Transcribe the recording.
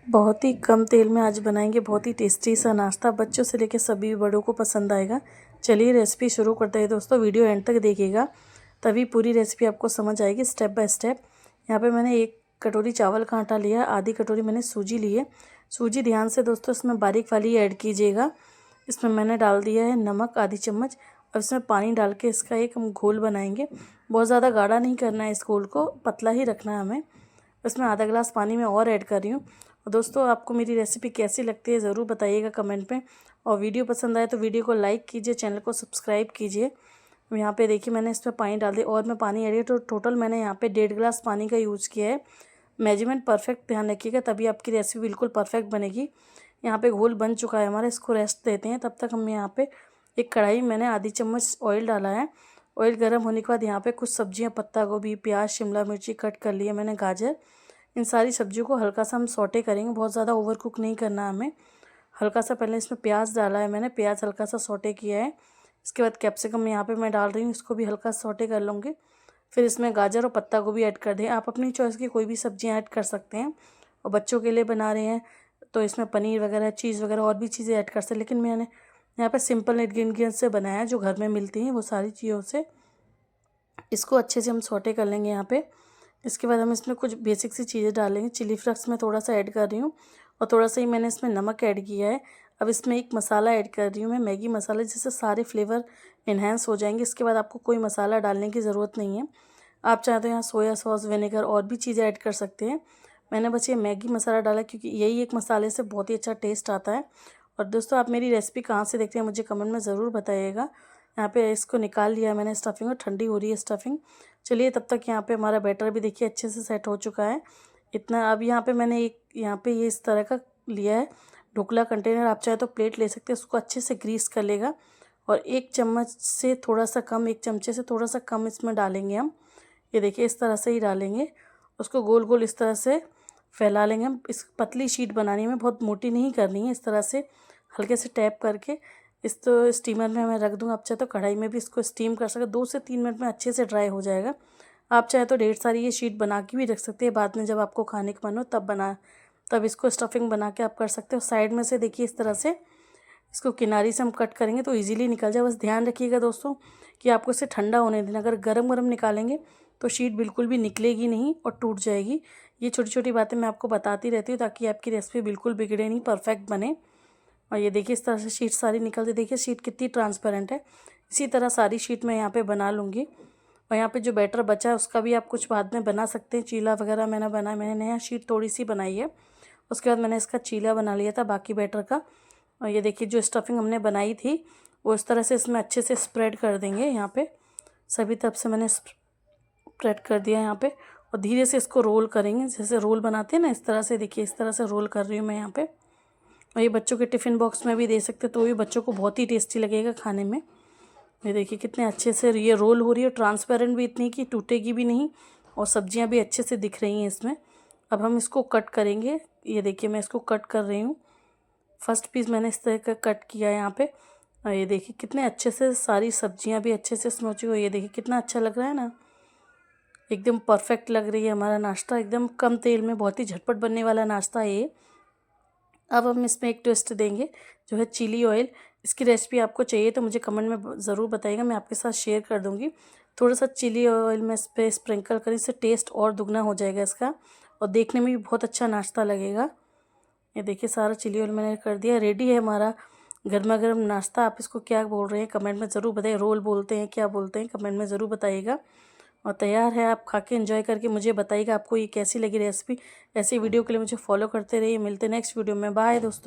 बहुत ही कम तेल में आज बनाएंगे बहुत ही टेस्टी सा नाश्ता। बच्चों से लेकर सभी बड़ों को पसंद आएगा। चलिए रेसिपी शुरू करते हैं दोस्तों। वीडियो एंड तक देखिएगा तभी पूरी रेसिपी आपको समझ आएगी स्टेप बाय स्टेप। यहाँ पे मैंने 1 कटोरी चावल का आटा लिया, आधी कटोरी मैंने सूजी ली है। सूजी ध्यान से दोस्तों इसमें बारीक वाली ऐड कीजिएगा। इसमें मैंने डाल दिया है नमक आधी चम्मच। और इसमें पानी डाल के इसका एक हम घोल बनाएंगे। बहुत ज़्यादा गाढ़ा नहीं करना है, इस घोल को पतला ही रखना है हमें। इसमें आधा गिलास पानी मैं और ऐड कर रही हूँ। और दोस्तों आपको मेरी रेसिपी कैसी लगती है ज़रूर बताइएगा कमेंट में। और वीडियो पसंद आए तो वीडियो को लाइक कीजिए, चैनल को सब्सक्राइब कीजिए। यहाँ पे देखिए मैंने इसमें पानी डाल दिया और मैं पानी ऐड किया तो टोटल मैंने यहाँ पे 1.5 गिलास पानी का यूज़ किया है। मेजरमेंट परफेक्ट ध्यान रखिएगा तभी आपकी रेसिपी बिल्कुल परफेक्ट बनेगी। यहाँ पे घोल बन चुका है हमारा, इसको रेस्ट देते हैं। तब तक हम यहाँ पे एक कढ़ाई मैंने आधी चम्मच ऑयल डाला है। ऑयल गर्म होने के बाद यहाँ पे कुछ सब्जियाँ, पत्ता गोभी, प्याज, शिमला मिर्ची कट कर लिए मैंने, गाजर। इन सारी सब्जियों को हल्का सा हम सौटे करेंगे, बहुत ज़्यादा ओवर कुक नहीं करना हमें। हल्का सा पहले इसमें प्याज डाला है मैंने, प्याज हल्का सा सौटे किया है। इसके बाद कैप्सिकम यहाँ पे मैं डाल रही हूँ, इसको भी हल्का सौटे कर लूँगी। फिर इसमें गाजर और पत्ता गोभी ऐड कर दें। आप अपनी चॉइस की कोई भी सब्जियाँ ऐड कर सकते हैं। और बच्चों के लिए बना रहे हैं तो इसमें पनीर वगैरह, चीज़ वगैरह और भी चीज़ें ऐड कर सकते हैं। लेकिन मैंने यहाँ पर सिंपल इंग्रेडिएंट्स से बनाया है, जो घर में मिलती हैं वो सारी चीज़ों से। इसको अच्छे से हम सौटे कर लेंगे यहाँ पे। इसके बाद हम इसमें कुछ बेसिक सी चीज़ें डालेंगे। चिली फ्लेक्स में थोड़ा सा ऐड कर रही हूँ और थोड़ा सा ही मैंने इसमें नमक ऐड किया है। अब इसमें एक मसाला ऐड कर रही हूँ मैं, मैगी मसाला, जिससे सारे फ्लेवर इन्हेंस हो जाएंगे। इसके बाद आपको कोई मसाला डालने की ज़रूरत नहीं है। आप चाहे तो यहाँ सोया सॉस, विनेगर और भी चीज़ें ऐड कर सकते हैं। मैंने बस ये मैगी मसाला डाला क्योंकि यही एक मसाले से बहुत ही अच्छा टेस्ट आता है। और दोस्तों आप मेरी रेसिपी कहाँ से देखते हैं मुझे कमेंट में ज़रूर बताइएगा। यहाँ पे इसको निकाल लिया मैंने स्टफिंग, और ठंडी हो रही है स्टफिंग। चलिए तब तक यहाँ पे हमारा बैटर भी देखिए अच्छे से सेट हो चुका है इतना। अब यहाँ पे मैंने एक यहाँ पे ये इस तरह का लिया है ढोकला कंटेनर। आप चाहे तो प्लेट ले सकते हैं, उसको अच्छे से ग्रीस कर लेगा। और 1 चम्मच से थोड़ा सा कम, 1 चमचे से थोड़ा सा कम इसमें डालेंगे हम। ये देखिए इस तरह से ही डालेंगे। उसको गोल गोल इस तरह से फैला लेंगे हम। इस पतली शीट बनानी है, बहुत मोटी नहीं करनी है। इस तरह से हल्के से टैप करके इस तो स्टीमर में मैं रख दूँगा। आप चाहे तो कढ़ाई में भी इसको स्टीम कर सकते, 2 से 3 मिनट में अच्छे से ड्राई हो जाएगा। आप चाहे तो ढेर सारी ये शीट बना के भी रख सकते हैं, बाद में जब आपको खाने का मन हो तब इसको स्टफिंग बना के आप कर सकते हो। साइड में से देखिए इस तरह से इसको किनारी से हम कट करेंगे तो ईजिली निकल जाए। बस ध्यान रखिएगा दोस्तों कि आपको इसे ठंडा होने देना। अगर गरम गरम निकालेंगे तो शीट बिल्कुल भी निकलेगी नहीं और टूट जाएगी। ये छोटी छोटी बातें मैं आपको बताती रहती हूँ ताकि आपकी रेसिपी बिल्कुल बिगड़े नहीं, परफेक्ट बने। और ये देखिए इस तरह से शीट सारी निकलती, देखिए शीट कितनी ट्रांसपेरेंट है। इसी तरह सारी शीट मैं यहाँ पे बना लूँगी। और यहाँ पे जो बैटर बचा है उसका भी आप कुछ बाद में बना सकते हैं। चीला वगैरह मैंने यहाँ शीट थोड़ी सी बनाई है। उसके बाद मैंने इसका चीला बना लिया था बाकी बैटर का। और ये देखिए जो स्टफिंग हमने बनाई थी वो इस तरह से इसमें अच्छे से स्प्रेड कर देंगे। यहाँ पे सभी तरफ से मैंने स्प्रेड कर दिया यहाँ पे। और धीरे से इसको रोल करेंगे, जैसे रोल बनाते हैं ना, इस तरह से। देखिए इस तरह से रोल कर रही हूँ मैं यहाँ पे। और ये बच्चों के टिफ़िन बॉक्स में भी दे सकते तो भी बच्चों को बहुत ही टेस्टी लगेगा खाने में। ये देखिए कितने अच्छे से ये रोल हो रही है, ट्रांसपेरेंट भी इतनी कि टूटेगी भी नहीं। और सब्जियां भी अच्छे से दिख रही हैं इसमें। अब हम इसको कट करेंगे। ये देखिए मैं इसको कट कर रही हूँ। फर्स्ट पीस मैंने इस तरह का कट किया है यहाँ पे। और ये देखिए कितने अच्छे से सारी सब्जियां भी अच्छे से इसमें हो चुकी है। ये देखिए कितना अच्छा लग रहा है ना, एकदम परफेक्ट लग रही है हमारा नाश्ता। एकदम कम तेल में बहुत ही झटपट बनने वाला नाश्ता है ये। अब हम इसमें एक ट्विस्ट देंगे जो है चिली ऑयल। इसकी रेसिपी आपको चाहिए तो मुझे कमेंट में ज़रूर बताइएगा, मैं आपके साथ शेयर कर दूँगी। थोड़ा सा चिली ऑयल में इस पर स्प्रिंकल करें, इससे टेस्ट और दुगना हो जाएगा इसका। और देखने में भी बहुत अच्छा नाश्ता लगेगा। ये देखिए सारा चिली ऑयल मैंने कर दिया। रेडी है हमारा गर्मा गर्म नाश्ता। आप इसको क्या बोल रहे हैं कमेंट में ज़रूर बताइए। रोल बोलते हैं, क्या बोलते हैं, कमेंट में ज़रूर बताइएगा। और तैयार है, आप खा के एंजॉय करके मुझे बताइएगा आपको ये कैसी लगी रेसिपी। ऐसी वीडियो के लिए मुझे फॉलो करते रहिए। मिलते नेक्स्ट वीडियो में। बाय दोस्तों।